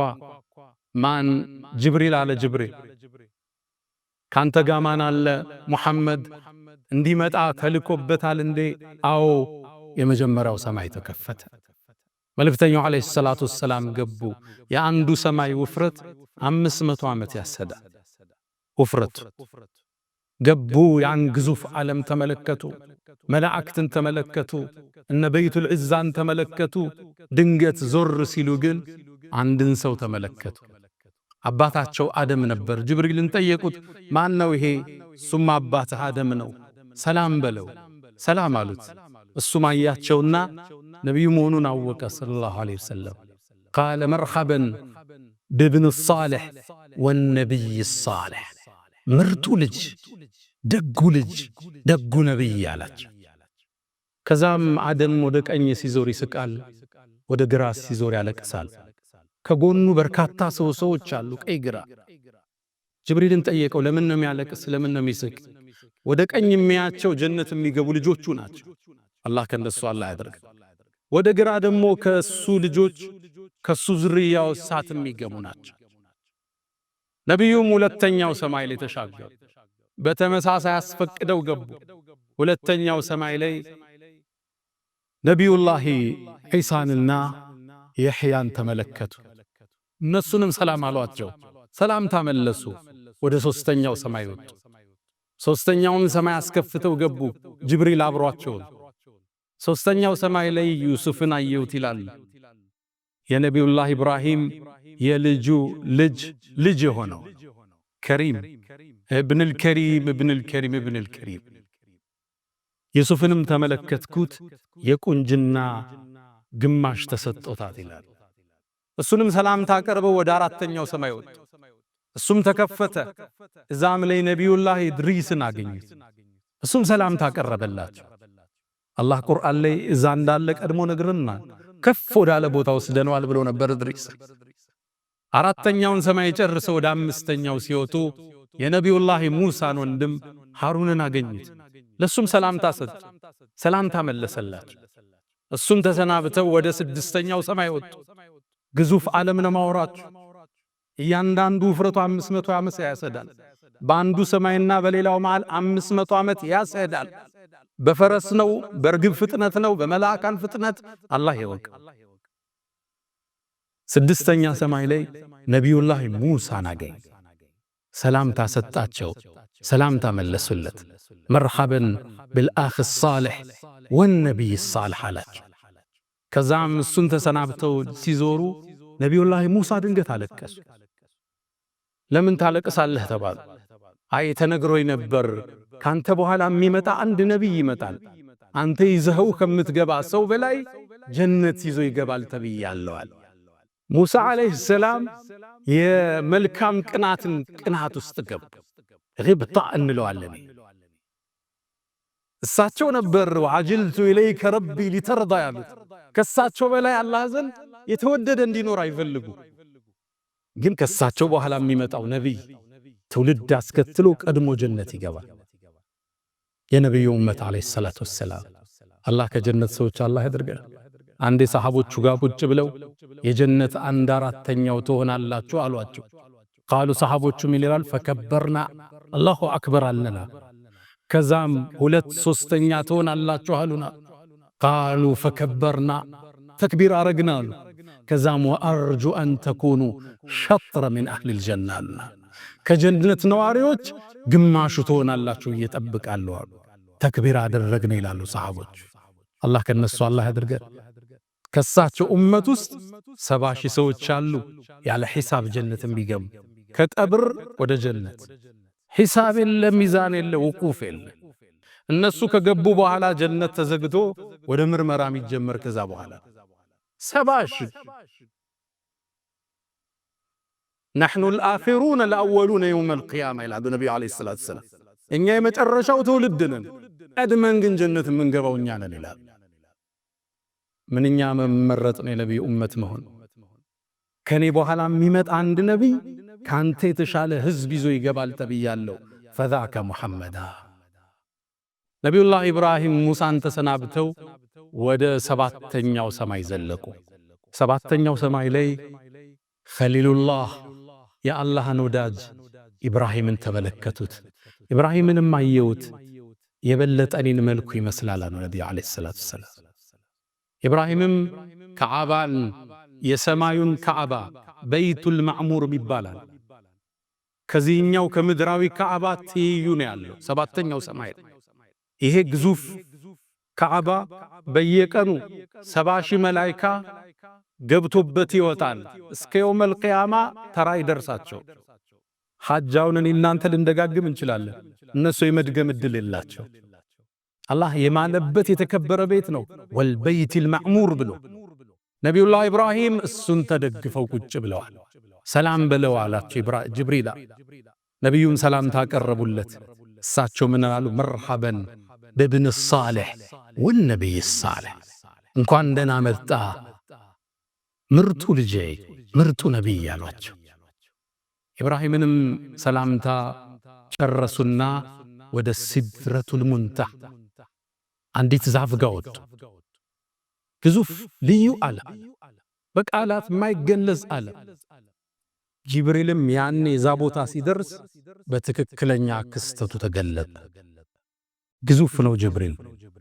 ማን? ጅብሪል አለ። ጅብሪል ካንተ ጋር ማን አለ? ሙሐመድ እንዲመጣ ተልኮበታል እንዴ? አዎ። የመጀመሪያው ሰማይ ተከፈተ። መልእክተኛው ዓለይሂ ሰላቱ ወሰላም ገቡ። የአንዱ ሰማይ ውፍረት 500 ዓመት ያሰዳል። ውፍረት ገቡ። ያን ግዙፍ ዓለም ተመለከቱ። መላእክትን ተመለከቱ። እነ በይቱል ዒዛን ተመለከቱ። ድንገት ዞር ሲሉ ግን አንድን ሰው ተመለከቱ። አባታቸው አደም ነበር። ጅብሪልን ጠየቁት፣ ማን ነው ይሄ? እሱም አባትህ አደም ነው፣ ሰላም በለው። ሰላም አሉት። እሱም አያቸውና ነቢዩ መሆኑን አወቀ ሰለላሁ ዐለይሂ ወሰለም። ቃለ መርሐበን ብብን ሳሊሕ ወነቢይ ሳሊሕ፣ ምርጡ ልጅ፣ ደጉ ልጅ፣ ደጉ ነቢይ አላቸው። ከዛም አደም ወደ ቀኝ ሲዞር ይስቃል፣ ወደ ግራ ሲዞር ያለቅሳል። ከጎኑ በርካታ ሰዎች አሉ፣ ቀይ ግራ። ጅብሪልን ጠየቀው፣ ለምን ነው የሚያለቅስ? ለምን ነው የሚስቅ? ወደ ቀኝ የሚያቸው ጀነት የሚገቡ ልጆቹ ናቸው። አላህ ከነሱ አላህ ያደርግ። ወደ ግራ ደግሞ ከሱ ልጆች ከሱ ዝርያው እሳት የሚገቡ ናቸው። ነቢዩም ሁለተኛው ሰማይ ላይ ተሻገሩ። በተመሳሳይ አስፈቅደው ገቡ። ሁለተኛው ሰማይ ላይ ነቢዩላሂ ዒሳንና የሕያን ተመለከቱ። እነሱንም ሰላም አሏቸው። ሰላምታ መለሱ። ወደ ሦስተኛው ሰማይ ወጡ። ሦስተኛውን ሰማይ አስከፍተው ገቡ። ጅብሪል አብሯቸው። ሦስተኛው ሰማይ ላይ ዩሱፍን አየሁት ይላል። የነቢዩላህ ኢብራሂም የልጁ ልጅ የሆነው ከሪም እብንል ከሪም እብንል ከሪም እብንል ከሪም ዩሱፍንም ተመለከትኩት። የቁንጅና ግማሽ ተሰጥቶታት ይላል። እሱንም ሰላምታ አቀርበው ወደ አራተኛው ሰማይ ወጡ። እሱም ተከፈተ። እዛም ላይ ነቢዩላህ ኢድሪስን አገኙት። እሱም ሰላምታ አቀረበላቸው። አላህ ቁርአን ላይ እዛ እንዳለ ቀድሞ ነግረናል። ከፍ ወዳለ ቦታ ወስደነዋል ብሎ ነበር ኢድሪስ። አራተኛውን ሰማይ ጨርሰው ወደ አምስተኛው ሲወጡ የነቢዩላህ ሙሳን ወንድም ሃሩንን አገኙት። ለሱም ሰላምታ ሰጡ። ሰላምታ መለሰላቸው። እሱም ተሰናብተው ወደ ስድስተኛው ሰማይ ወጡ። ግዙፍ ዓለም ነው ማውራችሁ። እያንዳንዱ ውፍረቱ 500 ዓመት ያሰዳል። በአንዱ ሰማይና በሌላው መሃል 500 ዓመት ያሰዳል። በፈረስ ነው፣ በርግብ ፍጥነት ነው፣ በመላእካን ፍጥነት አላህ ይወቅ። ስድስተኛ ሰማይ ላይ ነቢዩላህ ሙሳን አገኝ። ሰላምታ ሰጣቸው። ሰላምታ መለሱለት። መርሐበን ብልአኽ ሳሊሕ ወነቢይ ሳሊሕ አላቸው። ከዛም እሱን ተሰናብተው ሲዞሩ ነቢዩላህ ሙሳ ድንገት አለቀሱ። ለምን ታለቅሳለህ ተባሉ። አይ ተነግሮኝ ነበር ካንተ በኋላ የሚመጣ አንድ ነቢይ ይመጣል፣ አንተ ይዘኸው ከምትገባ ሰው በላይ ጀነት ይዞ ይገባል ተብያለዋል። ሙሳ ዓለይሂ ሰላም የመልካም ቅናት ውስጥ ገቡ። ግብጣ እንለዋለን። እሳቸው ነበር ወዐጅልቱ ኢለይከ ረቢ ሊተርዳ ያሉት። ከሳቸው በላይ አላህ ዘንድ የተወደደ እንዲኖር አይፈልጉ። ግን ከሳቸው በኋላ የሚመጣው ነቢይ ትውልድ አስከትሎ ቀድሞ ጀነት ይገባል። የነቢዩ ኡመት ዓለይሂ ሰላቱ ወሰላም አላህ ከጀነት ሰዎች አላህ ያድርገን። አንዴ ሰሃቦቹ ጋር ቁጭ ብለው የጀነት 1/4ኛው ትሆናላችሁ አሏቸው። ቃሉ ሰሃቦቹ ምን ይላል? ፈከበርና አላሁ አክበር አልነና። ከዛም 2/3ኛ ትሆናላችሁ አሉና። ቃሉ ፈከበርና ተክቢር አረግና አሉ። ከዛም ወአርጁ አን ተኩኑ ሸጥረ ምን አህሊል ጀናና ከጀነት ነዋሪዎች ግማሹ ትሆናላችሁ እየጠብቃለሁ አሉ። ተክቢር አደረግን ይላሉ ሰሃቦች። አላህ ከነሱ አላህ ያድርገን። ከሳቸው ኡመት ውስጥ 70 ሺህ ሰዎች አሉ ያለ ሒሳብ ጀነት የሚገቡ ከቀብር ወደ ጀነት። ሒሳብ የለ፣ ሚዛን የለ፣ ውቁፍ የለ። እነሱ ከገቡ በኋላ ጀነት ተዘግቶ ወደ ምርመራ የሚጀመር ከዛ በኋላ 70 ሺህ نحن الآخرون الأولون يوم القيامة ይላሉ ነብዩ አለይሂ ሰላቱ ወሰላም። እኛ የመጨረሻው ትውልድ ነን፣ ቀድመን ግን ጀነት የምንገባው እኛ ነን ይላል። ምንኛ መመረጥ ነው የነብዩ ኡመት መሆን። ከኔ በኋላ የሚመጣ አንድ ነብይ ካንተ የተሻለ ህዝብ ይዞ ይገባል ተብያለሁ። فذاك محمد ነብዩላህ ኢብራሂም ሙሳን ተሰናብተው ወደ 7ኛው ሰማይ ዘለቁ። 7ኛው ሰማይ ላይ ኸሊሉላህ የአላህን ወዳጅ ኢብራሂምን ተመለከቱት። ኢብራሂምንም አየውት። የበለጠ እኔን መልኩ ይመስላል አሉ ነብዩ አለይሂ ሰላቱ ወሰላም። ኢብራሂምም ከዓባን የሰማዩን ከዓባ በይቱል ማዕሙር ይባላል ከዚህኛው ከምድራዊ ከዓባ ትይዩ ነው ያለው 7ኛው ሰማይ። ይሄ ግዙፍ ከዓባ በየቀኑ 70 ሺህ መላእክት ገብቶበት ይወጣል። እስከ የውመል ቂያማ ተራ ይደርሳቸው። ሐጃውን እናንተ ልንደጋግም እንችላለን፣ እነሱ የመድገም እድል የላቸው። አላህ የማለበት የተከበረ ቤት ነው። ወልበይቲል ማዕሙር ብሎ ነቢዩላህ ኢብራሂም እሱን ተደግፈው ቁጭ ብለዋል። ሰላም በለው አላቸው ጅብሪል። ነቢዩም ሰላም ታቀረቡለት። እሳቸው ምን አሉ? መርሐበን በብን ሳሊሕ ወነቢይ ሳሊሕ፣ እንኳን ደህና መጣ ምርጡ ልጄ ምርጡ ነቢይ አሏቸው። ኢብራሂምንም ሰላምታ ጨረሱና ወደ ሲድረቱል ሙንተሃ አንዲት ዛፍ ጋር ወጡ። ግዙፍ ልዩ ዓለም በቃላት የማይገለጽ ዓለም። ጅብሪልም ያኔ ዛ ቦታ ሲደርስ በትክክለኛ ክስተቱ ተገለጠ። ግዙፍ ነው ጅብሪል።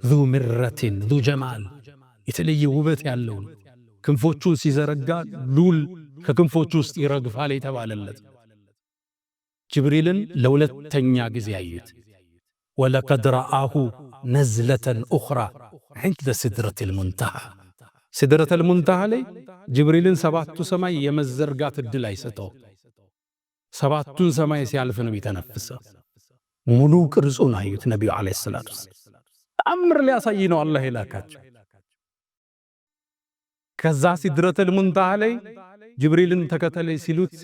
ዙ ምረቲን ዙ ጀማል፣ የተለየ ውበት ያለው ክንፎቹን ሲዘረጋ ሉል ከክንፎቹ ውስጥ ይረግፋል የተባለለት ጅብሪልን ለሁለተኛ ጊዜ አዩት። ወለቀድ ረአሁ ነዝለተን ኡኽራ ዐንደ ሲድረቲል ሙንተሃ። ሲድረተል ሙንተሃ ላይ ጅብሪልን 7ቱ ሰማይ የመዘርጋት እድል አይሰጠው። 7ቱን ሰማይ ሲያልፍ ነው የተነፈሰው። ሙሉ ቅርጹን አዩት ነቢዩ አለይሂ ሰላቱ ወሰላም። ተአምር ሊያሳይ ነው አላህ የላካቸው። ከዛ ሲድረተል ሙንተሃ ላይ ጅብሪልን ተከተለኝ ሲሉት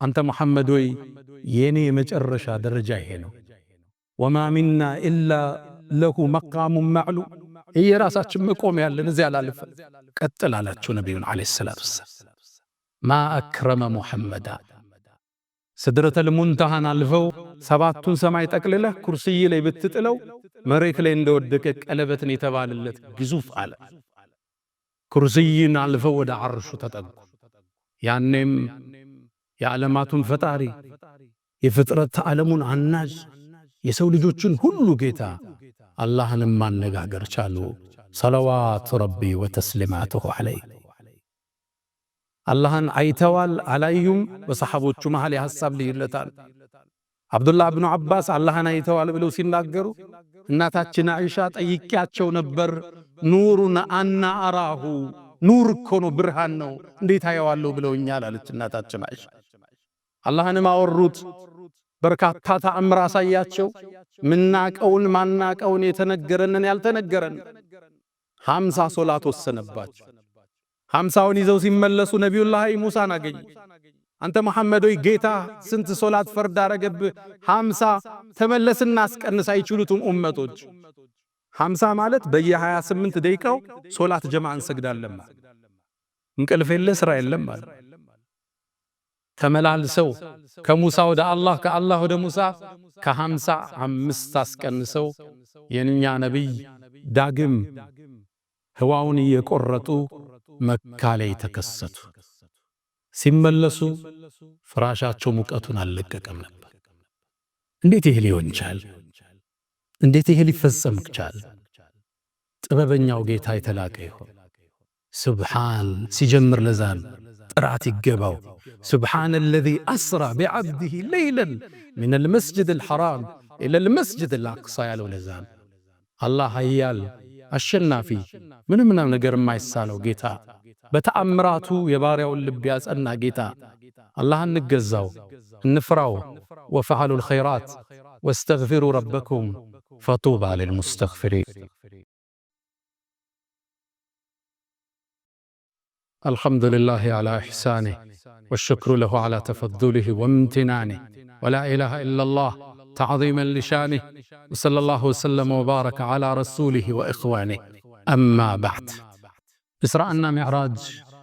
አንተ መሐመድ ወይ የኔ የመጨረሻ ደረጃ ይሄ ነው። ወማ ሚና ኢላ ለሁ መቃሙን ማዕሉም፣ የራሳችን መቆም ያለን እዚያ ላልፈ ቀጥል አላቸው ነቢዩን አለይሂ ሰላቱ ወሰላም። ማ አክረመ ሙሐመዳ። ሲድረተል ሙንተሃን አልፈው 7ቱን ሰማይ ጠቅልለህ ኩርሲይ ላይ ብትጥለው መሬት ላይ እንደወደቀ ቀለበትን የተባለለት ግዙፍ አለ። ኩርሲይን አልፈው ወደ ዓርሹ ተጠጉ። ያኔም የዓለማቱን ፈጣሪ የፍጥረት ዓለሙን አናዥ የሰው ልጆችን ሁሉ ጌታ አላህንም ማነጋገር ቻሉ። ሰለዋቱ ረቢ ወተስሊማቱሁ ዐለይህ። አላህን አይተዋል አላዩም? በሰሐቦቹ መሃል የሐሳብ ልዩነታል። አብዱላህ ብኑ ዓባስ አላህን አይተዋል ብለው ሲናገሩ እናታችን አይሻ ጠይቂያቸው ነበር። ኑሩን አና አራሁ፣ ኑር እኮ ነው ብርሃን ነው እንዴት አየዋለሁ ብለውኛል አለች እናታችን አይሻ። አላህንም አወሩት። በርካታ ተአምር አሳያቸው። ምናቀውን ማናቀውን የተነገረንን ያልተነገረን 50 ሶላት ወሰነባቸው። 50ውን ይዘው ሲመለሱ ነቢዩላህ ሙሳን አገኙ። አንተ መሐመድ ሆይ ጌታ ስንት ሶላት ፈርድ አረገብህ? 50 ተመለስና አስቀንስ። አይችሉትም ኡመቶች። 50 ማለት በየ28 ደቂቃው ሶላት ጀማዓ እንሰግዳለን ማለት። እንቅልፍ የለ ስራ የለም ማለት። ተመላልሰው ከሙሳ ወደ አላህ ከአላህ ወደ ሙሳ ከ55 አስቀንሰው የኛ ነብይ ዳግም ህዋውን እየቆረጡ መካ ላይ ተከሰቱ። ሲመለሱ ፍራሻቸው ሙቀቱን አልለቀቀም ነበር። እንዴት ይሄ ሊሆን ቻለ? እንዴት ይሄ ሊፈጸም ቻለ? ጥበበኛው ጌታ የተላቀ ይሁን። سبحان سيجمر لزان ጥራት ይገባው سبحان الذي أسرى بعبده ليلا من المسجد الحرام إلى المسجد الأقصى ያለው ለዛን አላህ ኃያል አሸናፊ ምንም ነገር የማይሳነው ጌታ በተአምራቱ የባሪያውን ልብ ያጸና ጌታ አላህን እንገዛው እንፍራው وفعلوا الخيرات واستغفروا ربكم فطوبى للمستغفرين الحمد لله على إحسانه والشكر له على تفضله وامتنانه ولا إله إلا الله تعظيما لشانه وصلى الله وسلم وبارك على رسوله وإخوانه أما بعد إسراءنا معراج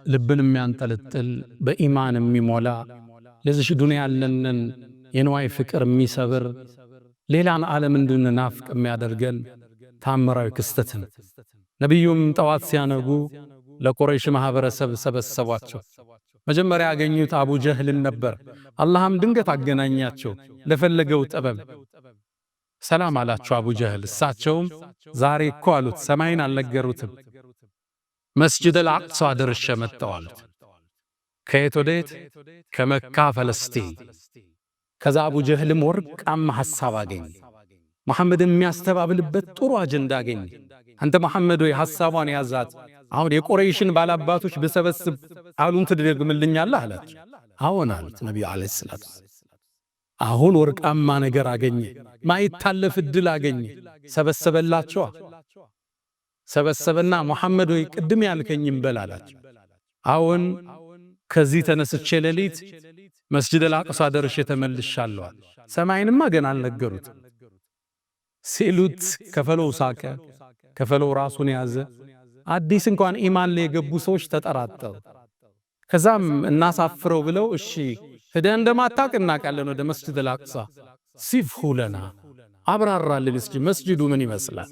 لبن ينطلطل بإيمان ميمولا لزش دنيا لنن ينواي فكر ميسبر ሌላን ዓለም እንድንናፍቅ የሚያደርገን ታምራዊ ክስተትን ነብዩም ጠዋት ሲያነጉ ለቁረይሽ ማህበረሰብ ሰበሰቧቸው። መጀመሪያ ያገኙት አቡ ጀህልን ነበር። አላህም ድንገት አገናኛቸው ለፈለገው ጥበብ። ሰላም አላቸው አቡ ጀህል። እሳቸውም ዛሬ እኮ አሉት ሰማይን አልነገሩትም፣ መስጂድ አልአቅሷ ደርሼ መጣሁ አሉት። ከየት ወዴት? ከመካ ፈለስቲን። ከዛ አቡ ጀህልም ወርቃማ ሐሳብ አገኘ። መሐመድን የሚያስተባብልበት ጥሩ አጀንዳ አገኘ። አንተ መሐመድ ሆይ ሐሳቧን ያዛት፣ አሁን የቁረይሽን ባላባቶች በሰበስብ ቃሉን ትደግምልኛለህ አላቸው። አዎን አሉት ነቢዩ ዓለይሂ ሰላቱ። አሁን ወርቃማ ነገር አገኘ፣ ማይታለፍ ዕድል አገኘ። ሰበሰበላቸው። ሰበሰበና መሐመድ ሆይ ቅድም ያልከኝም በል አላቸው። አዎን ከዚህ ተነስቼ ሌሊት መስጂድ አልአቅሷ ደርሼ ተመልሻለሁ። ሰማይንማ ገና አልነገሩት ሲሉት ከፈለው ሳቀ። ከፈለው ራሱን ያዘ። አዲስ እንኳን ኢማን ላይ የገቡ ሰዎች ተጠራጠሩ። ከዛም እናሳፍረው ብለው እሺ ሄደን እንደማታውቅ እናውቃለን ወደ መስጂድ አልአቅሷ ሲፍሁ ለና አብራራልን እስኪ መስጂዱ ምን ይመስላል።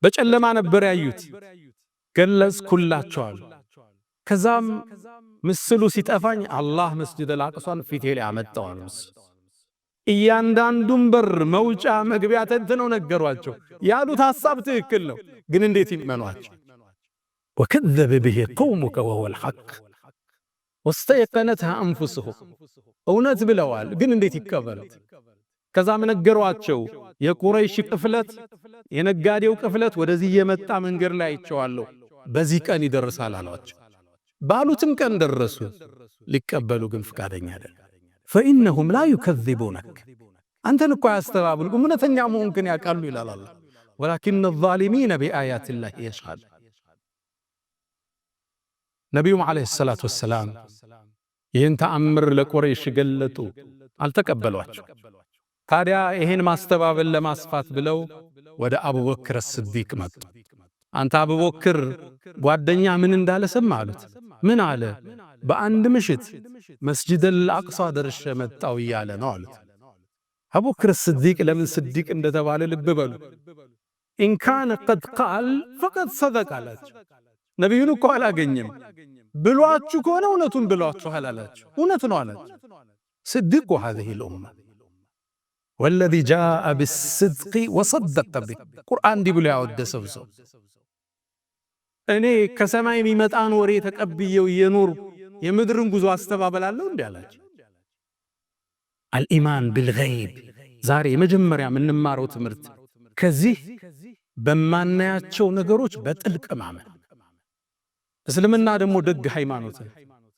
በጨለማ ነበር ያዩት፣ ገለጽኩላቸዋል። ከዛም ምስሉ ሲጠፋኝ አላህ መስጂድ አልአቅሷን ፊቴ ላይ አመጣው። እያንዳንዱን በር መውጫ መግቢያ ተንትነው ነገሯቸው። ያሉት ሐሳብ ትክክል ነው፣ ግን እንዴት ይመኗቸው? وكذب به قومك وهو الحق واستيقنتها أنفسهم እውነት ብለዋል፣ ግን እንዴት ይቀበሉት? ከዛም ነገሯቸው የቁረይሽ ቅፍለት የነጋዴው ቅፍለት ወደዚህ የመጣ መንገድ ላይ አይቼዋለሁ፣ በዚህ ቀን ይደርሳል አሏቸው። ባሉትም ቀን ደረሱ። ሊቀበሉ ግን ፍቃደኛ አይደል። فإنهم لا يكذبونك አንተን እኮ ያስተባብሉ እውነተኛ መሆንክን ያውቃሉ ይላል አላህ። ولكن الظالمين بآيات الله يجحدون። ነቢዩም ዓለይሂ ሰላቱ ወሰላም ይህን ተአምር ለቁረይሽ ገለጡ፣ አልተቀበሏቸው። ታዲያ ይህን ማስተባበል ለማስፋት ብለው ወደ አቡበክር ስዲቅ መጡ። አንተ አቡበክር ጓደኛ ምን እንዳለ ሰማህ አሉት። ምን አለ? በአንድ ምሽት መስጂድ አልአቅሷ ደርሼ መጣሁ እያለ ነው አሉት። አቡበክር ስዲቅ ለምን ስዲቅ እንደተባለ ልብ በሉ። ኢን ካነ ቀድ ቃል ፈቀድ ሰደቅ አላቸው። ነቢዩን እኮ አላገኘም ብሏችሁ ከሆነ እውነቱን ብሏችኋል አላቸው። እውነት ነው አላቸው። ስዲቁ هذه الأمة والذي جاء بالصدق وصدق به ቁርአን ዲብሎ ያወደሰው ሰው እኔ ከሰማይ የሚመጣን ወሬ ተቀብየው የኑር የምድርን ጉዞ አስተባበላለሁ እንዴ አላቸው። አልኢማን ቢልገይብ ዛሬ የመጀመሪያ የምንማረው ትምህርት ከዚህ በማናያቸው ነገሮች በጥልቅ ማመን። እስልምና ደግሞ ደግ ሃይማኖት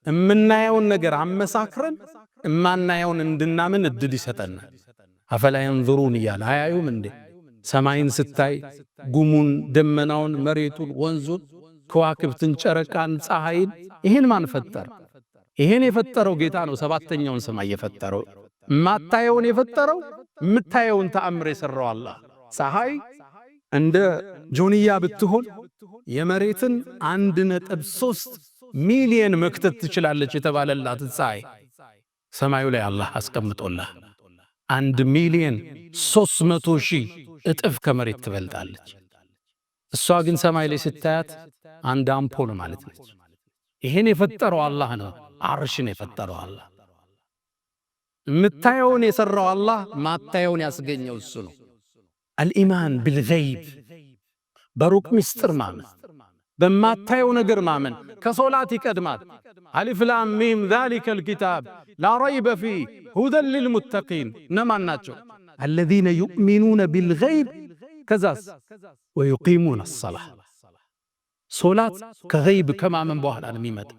እምናየውን ነገር አመሳክረን እማናየውን እንድናምን እድል ይሰጠናል። አፈላ ينظرون እያለ አያዩም እንዴ? ሰማይን ስታይ ጉሙን፣ ደመናውን፣ መሬቱን፣ ወንዙን፣ ከዋክብትን፣ ጨረቃን፣ ፀሐይን ይሄን ማን ፈጠረ? ይሄን የፈጠረው ጌታ ነው። ሰባተኛውን ሰማይ የፈጠረው ማታየውን የፈጠረው ምታየውን ተአምር የሰራው አላህ። ፀሐይ እንደ ጆንያ ብትሆን የመሬትን 1.3 ሚሊዮን መክተት ትችላለች የተባለላት ፀሐይ ሰማዩ ላይ አላህ አስቀምጦላህ 1,300,000 እጥፍ ከመሬት ትበልጣለች። እሷ ግን ሰማይ ላይ ስታያት አንድ አምፖል ማለት ነች። ይሄን የፈጠረው አላህ ነው። አርሽን የፈጠረው አላህ፣ ምታየውን የሰራው አላህ፣ ማታየውን ያስገኘው እሱ ነው። አልኢማን ቢልገይብ በሩቅ ምስጢር ማመን። በማታየው ነገር ማመን ከሶላት ይቀድማል። አሊፍ ላም ሚም ዛሊከል ኪታብ ላ ረይበ ፊህ ሁደን ሊልሙተቂን እነማን ናቸው? አለዚነ ዩእሚኑነ ቢልገይብ ከዛስ ወዩቂሙነ አሰላህ። ሶላት ከገይብ ከማመን በኋላ ነው የሚመጣ።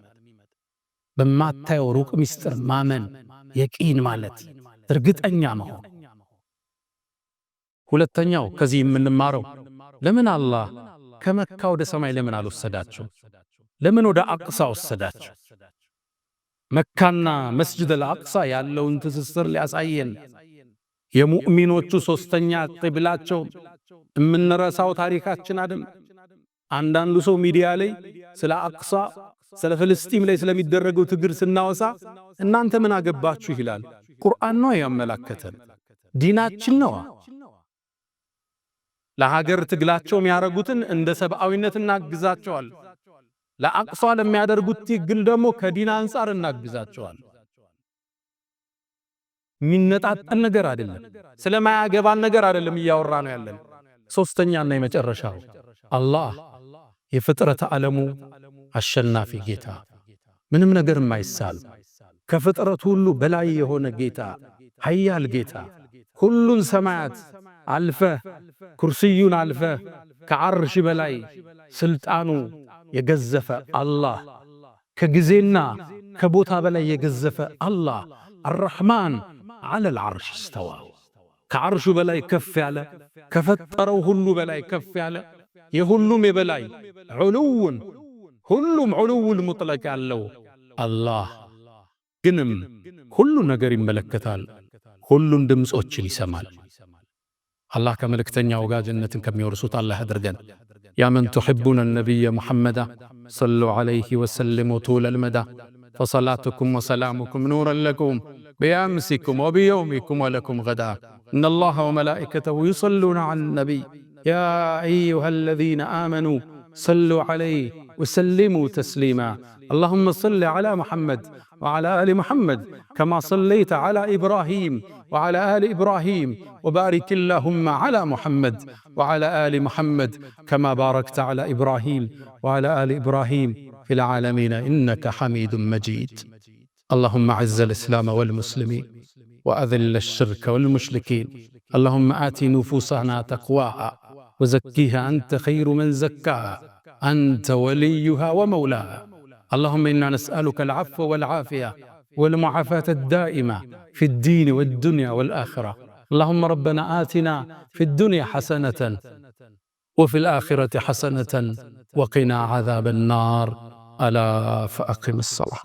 በማታየው ሩቅ ምስጢር ማመን የቂን ማለት እርግጠኛ መሆን። ሁለተኛው ከዚህ የምንማረው ለምን አላህ ከመካ ወደ ሰማይ ለምን አልወሰዳቸው? ለምን ወደ አቅሳ ወሰዳቸው? መካና መስጅድ አልአቅሳ ያለውን ትስስር ሊያሳየን የሙእሚኖቹ ሶስተኛ ቂብላቸው የምንረሳው ታሪካችን አይደል? አንዳንዱ ሰው ሚዲያ ላይ ስለ አቅሳ ስለ ፍልስጤም ላይ ስለሚደረገው ትግል ስናወሳ እናንተ ምን አገባችሁ ይላል። ቁርአን ነው ያመላከተን፣ ዲናችን ነው። ለሀገር ትግላቸው የሚያረጉትን እንደ ሰብአዊነት እናግዛቸዋል። ለአቅሷ ለሚያደርጉት ትግል ደግሞ ከዲን አንፃር እናግዛቸዋል። የሚነጣጠል ነገር አይደለም፣ ስለማያገባን ነገር አይደለም እያወራ ነው ያለን። ሶስተኛና የመጨረሻው አላህ የፍጥረት ዓለሙ አሸናፊ ጌታ፣ ምንም ነገር የማይሳል ከፍጥረት ሁሉ በላይ የሆነ ጌታ፣ ኃያል ጌታ፣ ሁሉን ሰማያት አልፈህ ኩርሲዩን አልፈህ ከዓርሽ በላይ ስልጣኑ የገዘፈ አላህ፣ ከጊዜና ከቦታ በላይ የገዘፈ አላህ አርረሕማን ዐለል ዐርሽ እስተዋ፣ ከዓርሹ በላይ ከፍ ያለ ከፈጠረው ሁሉ በላይ ከፍ ያለ የሁሉም የበላይ ዑሉውን ሁሉም ዑሉውል ሙጥለቅ ያለው አላህ ግንም ሁሉ ነገር ይመለከታል፣ ሁሉን ድምፆችን ይሰማል። አላህ ከመልእክተኛው ጋር ጀነትን ከሚወርሱት አላህ ያድርገን። ያ መን ቱሒቡነ ነቢየ ሙሐመዳ ሰሉ ዐለይሂ ወሰሊሙ ጡለል መዳ ፈሰላቱኩም ወሰላሙኩም ኑረን ለኩም ቢአምሲኩም ወቢየውሚኩም ወለኩም ገዳ ኢነላሃ ወመላኢከተሁ ዩሰሉነ ዐለ ነቢይ ያ አዩሃ አለዚነ አመኑ ሰሉ ዐለይሂ ወሰሊሙ ተስሊማ اللهم صل على محمد وعلى آل محمد كما صليت على إبراهيم وعلى آل إبراهيم وبارك اللهم على محمد وعلى آل محمد كما باركت على إبراهيم وعلى آل إبراهيم في العالمين إنك حميد مجيد. اللهم أعز الإسلام والمسلمين وأذل الشرك والمشركين. اللهم آت نفوسنا تقواها وزكيها أنت خير من زكاها أنت وليها ومولاها. اللهم إنا نسألك العفو والعافية والمعافاة الدائمة في الدين والدنيا والآخرة. اللهم ربنا آتنا في الدنيا حسنة وفي الآخرة حسنة وقنا عذاب النار. ألا فأقم الصلاة.